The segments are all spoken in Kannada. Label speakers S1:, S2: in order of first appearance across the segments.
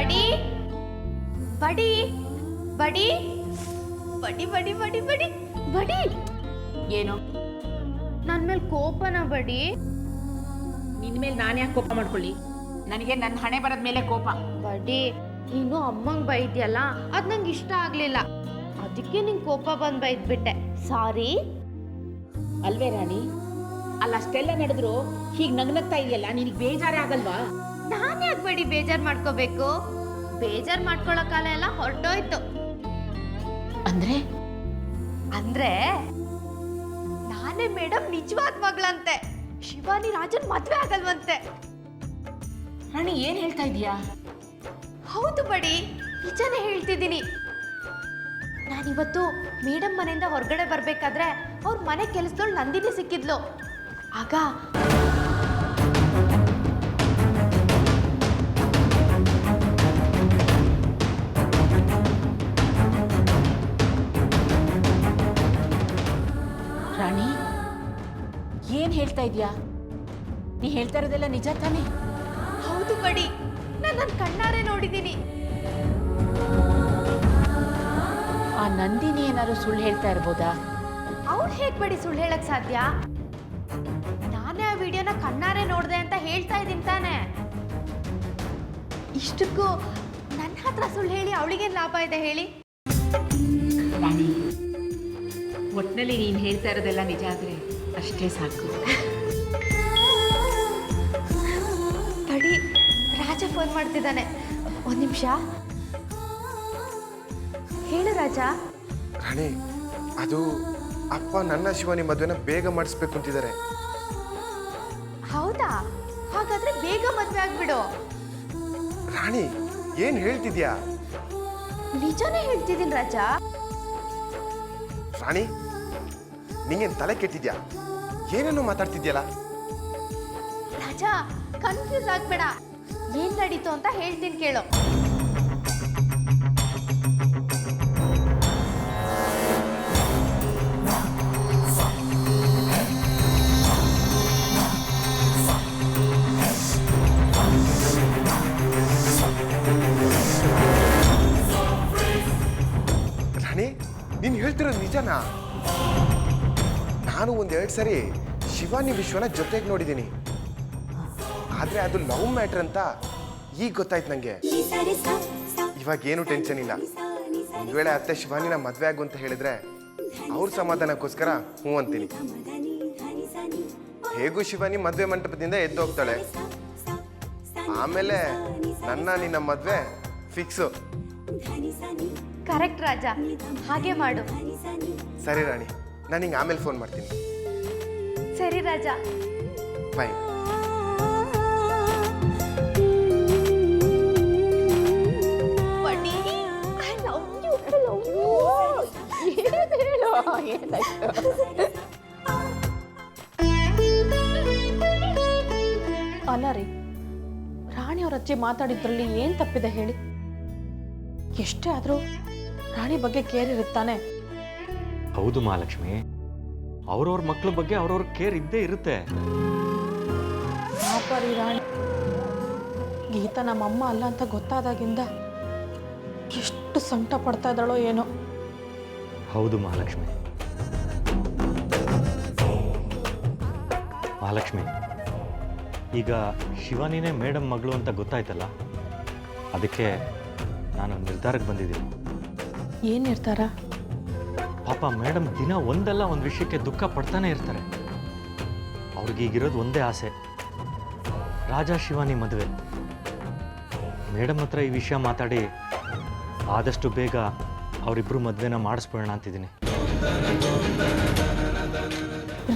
S1: ಬಡಿ ಬಡಿ ಬಡಿ ಬಡಿ ಬಡಿ ಬಡಿ ಬಡಿ ಬಡಿ.
S2: ಏನು
S1: ನನ್ನ ಮೇಲೆ ಕೋಪನ ಬಡಿ?
S2: ನಿನ್ನ ಮೇಲೆ ನಾನು ಯಾಕೆ ಕೋಪ ಮಾಡ್ಕೊಳ್ಳಿ? ನನಗೆ ನನ್ನ ಹಣೆ ಬರದ ಮೇಲೆ ಕೋಪ.
S1: ಬಡಿ, ನೀನು ಅಮ್ಮಂಗೆ ಬೈದ್ಯಲ್ಲ, ಅದು ನಂಗೆ ಇಷ್ಟ ಆಗಲಿಲ್ಲ, ಅದಕ್ಕೆ ನಿಂಗೆ ಕೋಪ ಬಂದು ಬೈದ್ಬಿಟ್ಟೆ. ಸಾರಿ.
S2: ಅಲ್ವೇ ರಾಣಿ? ಅಲ್ಲ, ಅಷ್ಟೆಲ್ಲ ನಡೆದ್ರು ಹೀಗೆ ನಗ್ನಗ್ತಾ ಇದೆಯಲ್ಲ, ನಿನಗೆ ಬೇಜಾರೇ ಆಗಲ್ವಾ?
S1: ನಾನು ಯಾಕೆ ಬಡಿ ಬೇಜಾರು ಮಾಡ್ಕೋಬೇಕು? ಬೇಜಾರು ಮಾಡ್ಕೊಳ್ಳೋ ಕಾಲ ಎಲ್ಲ ಹೊರಟೋಯ್ತು.
S2: ಅಂದ್ರೆ
S1: ಅಂದ್ರೆ ನಾನೇ ಮೇಡಮ್ ನಿಜವಾದ ಮಗಳಂತೆ. ಶಿವಾನಿ ರಾಜನ್ ಮದ್ವೆ ಆಗಲ್ವಂತೆ.
S2: ರಾಣಿ, ಏನ್ ಹೇಳ್ತಾ ಇದೀಯಾ?
S1: ಹೌದು ಬಡಿ, ನಿಜಾನೇ ಹೇಳ್ತಿದ್ದೀನಿ. ನಾನಿವತ್ತು ಮೇಡಮ್ ಮನೆಯಿಂದ ಹೊರಗಡೆ ಬರ್ಬೇಕಾದ್ರೆ ಅವ್ರ ಮನೆ ಕೆಲಸದೊಳು ನಂದಿನಿ ಸಿಕ್ಕಿದ್ಲು. ಆಗ
S2: ರಾಣಿ, ಏನ್ ಹೇಳ್ತಾ ಇದೀಯಾ? ನೀ ಹೇಳ್ತಾ ಇರೋದೆಲ್ಲ ನಿಜ ತಾನೇ?
S1: ಹೌದು ಬಡಿ, ನಾನು ನನ್ನ ಕಣ್ಣಾರೆ ನೋಡಿದ್ದೀನಿ.
S2: ಆ ನಂದಿನಿ ಏನಾದ್ರು ಸುಳ್ಳು ಹೇಳ್ತಾ ಇರ್ಬೋದಾ?
S1: ಅವ್ಳು ಹೇಗೆ ಬಡಿ ಸುಳ್ಳು ಹೇಳಕ್ ಸಾಧ್ಯ? ನಾನೇ ಆ ವಿಡಿಯೋನ ಕಣ್ಣಾರೆ ನೋಡಿದೆ ಅಂತ ಹೇಳ್ತಾ ಇದ್ದೀನಿ ತಾನೆ. ಇಷ್ಟಕ್ಕೂ ನನ್ನ ಹತ್ರ ಸುಳ್ಳು ಹೇಳಿ ಅವಳಿಗೇನು ಲಾಭ ಇದೆ ಹೇಳಿ?
S2: ರಾಣಿ, ಒಟ್ಟಿನಲ್ಲಿ ನೀನು ಹೇಳ್ತಾ ಇರೋದೆಲ್ಲ ನಿಜ ಆದ್ರೆ ಅಷ್ಟೇ ಸಾಕು.
S1: ಬಡಿ, ರಾಜ ಫೋನ್ ಮಾಡ್ತಿದ್ದಾನೆ, ಒಂದು ನಿಮಿಷ. ಹೇಳು ರಾಜ.
S3: ರಾಣಿ, ಅದು ಅಪ್ಪ ನನ್ನ ಶಿವಾನಿ ಮದುವೆನ ಬೇಗ ಮಾಡಿಸ್ಬೇಕು ಅಂತಿದ್ದಾರೆ.
S1: ಹೌದಾ? ಹಾಗಾದ್ರೆ ಬೇಗ ಮದುವೆ ಆಗ್ಬಿಡು.
S3: ರಾಣಿ, ಏನ್ ಹೇಳ್ತಿದ್ಯಾ?
S1: ನಿಜಾನೇ ಹೇಳ್ತಿದ್ದೀನಿ ರಾಜ.
S3: ರಾಣಿ, ನಿಂಗೇನ್ ತಲೆ ಕೆಟ್ಟಿದ್ಯಾ? ಏನೇನೋ ಮಾತಾಡ್ತಿದ್ಯಲ್ಲ?
S1: ರಾಜ, ಕನ್ಫ್ಯೂಸ್ ಆಗ್ಬೇಡ. ಏನ್ ನಡೀತು ಅಂತ ಹೇಳ್ತೀನಿ ಕೇಳು.
S3: ರಾಣಿ, ನೀನ್ ಹೇಳ್ತಿರೋದು ನಿಜನಾ? ನಾನು ಒಂದೆರಡು ಸರಿ ಶಿವಾನಿ ವಿಶ್ವನ ಜೊತೆಗೆ ನೋಡಿದ್ದೀನಿ, ಆದ್ರೆ ಅದು ಲವ್ ಮ್ಯಾಟ್ರ್ ಅಂತ ಈಗ ಗೊತ್ತಾಯ್ತು ನಂಗೆ. ಇವಾಗ ಏನು ಟೆನ್ಷನ್ ಇಲ್ಲ. ಒಂದ್ ವೇಳೆ ಅತ್ತೆ ಶಿವಾನಿನ ಮದ್ವೆ ಆಗು ಅಂತ ಹೇಳಿದ್ರೆ ಅವ್ರ ಸಮಾಧಾನಕ್ಕೋಸ್ಕರ ಹ್ಞೂ ಅಂತೀನಿ. ಹೇಗೂ ಶಿವಾನಿ ಮದ್ವೆ ಮಂಟಪದಿಂದ ಎದ್ದು ಹೋಗ್ತಾಳೆ, ಆಮೇಲೆ ನನ್ನ ನಿನ್ನ ಮದ್ವೆ ಫಿಕ್ಸು.
S1: ಕರೆಕ್ಟ್ ರಾಜ, ಹಾಗೆ ಮಾಡು.
S3: ಸರಿ ರಾಣಿ, ನಾನು ಹಿಂಗೆ ಆಮೇಲೆ ಫೋನ್ ಮಾಡ್ತೀನಿ.
S1: ಸರಿ ರಾಜ,
S3: ಬಾಯ್.
S1: ಬಡಿ, I love you, I love you.
S4: ಅಲ್ಲ ರೀ, ರಾಣಿ ಅವ್ರ ಅಜ್ಜಿ ಮಾತಾಡಿದ್ರಲ್ಲಿ ಏನ್ ತಪ್ಪಿದೆ ಹೇಳಿ? ಎಷ್ಟೇ ಆದ್ರೂ ರಾಣಿ ಬಗ್ಗೆ ಕೇರ್ ಇರುತ್ತಾನೆ.
S5: ಹೌದು ಮಹಾಲಕ್ಷ್ಮಿ, ಅವ್ರವ್ರ ಮಕ್ಳ ಬಗ್ಗೆ ಅವ್ರವ್ರ ಕೇರ್ ಇದ್ದೇ ಇರುತ್ತೆ.
S4: ಪಾಪ ರೀ ರಾಣಿ, ಗೀತಾ ನಮ್ಮಮ್ಮ ಅಲ್ಲ ಅಂತ ಗೊತ್ತಾದಾಗಿಂದ ಎಷ್ಟು ಸಂಕಟ ಪಡ್ತಾ ಇದ್ದಾಳೋ ಏನೋ.
S5: ಹೌದು ಮಹಾಲಕ್ಷ್ಮಿ. ಮಹಾಲಕ್ಷ್ಮಿ, ಈಗ ಶಿವಾನಿನೇ ಮೇಡಮ್ ಮಗಳು ಅಂತ ಗೊತ್ತಾಯ್ತಲ್ಲ, ಅದಕ್ಕೆ ನಾನು ನಿರ್ಧಾರಕ್ಕೆ ಬಂದಿದ್ದೀನಿ.
S4: ಏನ್ ನಿರ್ಧಾರ?
S5: ಪಾಪ ಮೇಡಮ್ ದಿನ ಒಂದಲ್ಲ ಒಂದು ವಿಷಯಕ್ಕೆ ದುಃಖ ಪಡ್ತಾನೆ ಇರ್ತಾರೆ. ಅವ್ರಿಗೀಗಿರೋದು ಒಂದೇ ಆಸೆ, ರಾಜ ಶಿವಾನಿ ಮದುವೆ. ಮೇಡಮ್ ಹತ್ರ ಈ ವಿಷಯ ಮಾತಾಡಿ ಆದಷ್ಟು ಬೇಗ ಅವರಿಬ್ಬರು ಮದುವೆನ ಮಾಡಿಸ್ಬಿಡೋಣ ಅಂತಿದ್ದೀನಿ.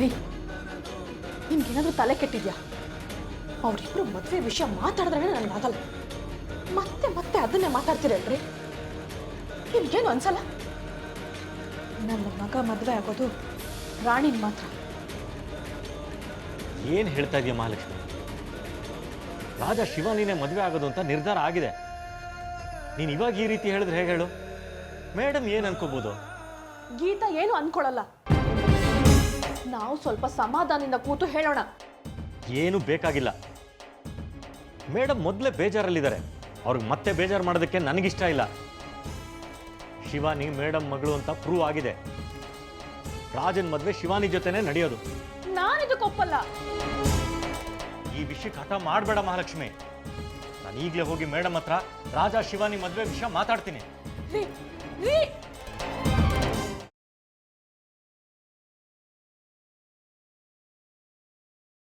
S4: ರೀ, ನಿಮ್ಗೇನಾದ್ರೂ ತಲೆ ಕೆಟ್ಟಿದ್ಯಾ? ಅವರಿಬ್ರು ಮದುವೆ ವಿಷಯ ಮಾತಾಡಿದ್ರೆ ನನಗಾಗಲ್ಲ. ಮತ್ತೆ ಮತ್ತೆ ಅದನ್ನೇ ಮಾತಾಡ್ತೀರಲ್ರಿ? ನಿಮ್ಗೇನು ಅನ್ಸಲ್ಲ? ನನ್ನ ಮಗ ಮದುವೆ ಆಗೋದು ರಾಣಿನ ಮಾತ್ರ.
S5: ಏನು ಹೇಳ್ತಾ ಇದೆಯಾ ಮಹಾಲಕ್ಷ್ಮಿ? ರಾಜ ಶಿವಾನಿನೇ ಮದುವೆ ಆಗೋದು ಅಂತ ನಿರ್ಧಾರ ಆಗಿದೆ. ನೀನು ಇವಾಗ ಈ ರೀತಿ ಹೇಳಿದ್ರೆ ಹೇಗೆ ಹೇಳು? ಮೇಡಮ್ ಏನು ಅನ್ಕೋಬೋದು?
S4: ಗೀತಾ ಏನು ಅನ್ಕೊಳ್ಳಲ್ಲ. ನಾವು ಸ್ವಲ್ಪ ಸಮಾಧಾನದಿಂದ ಕೂತು ಹೇಳೋಣ.
S5: ಏನು ಬೇಕಾಗಿಲ್ಲ. ಮೇಡಮ್ ಮೊದಲೇ ಬೇಜಾರಲ್ಲಿದ್ದಾರೆ. ಅವ್ರಿಗೆ ಮತ್ತೆ ಬೇಜಾರು ಮಾಡೋದಕ್ಕೆ ನನಗಿಷ್ಟ ಇಲ್ಲ. ಶಿವಾನಿ ಮೇಡಮ್ ಮಗಳು ಅಂತ ಪ್ರೂವ್ ಆಗಿದೆ. ರಾಜನ್ ಮದುವೆ ಶಿವಾನಿ ಜೊತೆನೇ ನಡೆಯೋದು.
S4: ನಾನಿದಕ್ಕೆ ಒಪ್ಪಲ್ಲ.
S5: ಈ ವಿಷಯಕ್ಕೆ ಹಠ ಮಾಡಬೇಡ ಮಹಾಲಕ್ಷ್ಮಿ. ನಾನು ಈಗಲೇ ಹೋಗಿ ಮೇಡಮ್ ಹತ್ರ ರಾಜ ಶಿವಾನಿ ಮದುವೆ ವಿಷಯ ಮಾತಾಡ್ತೀನಿ.
S4: ರೀ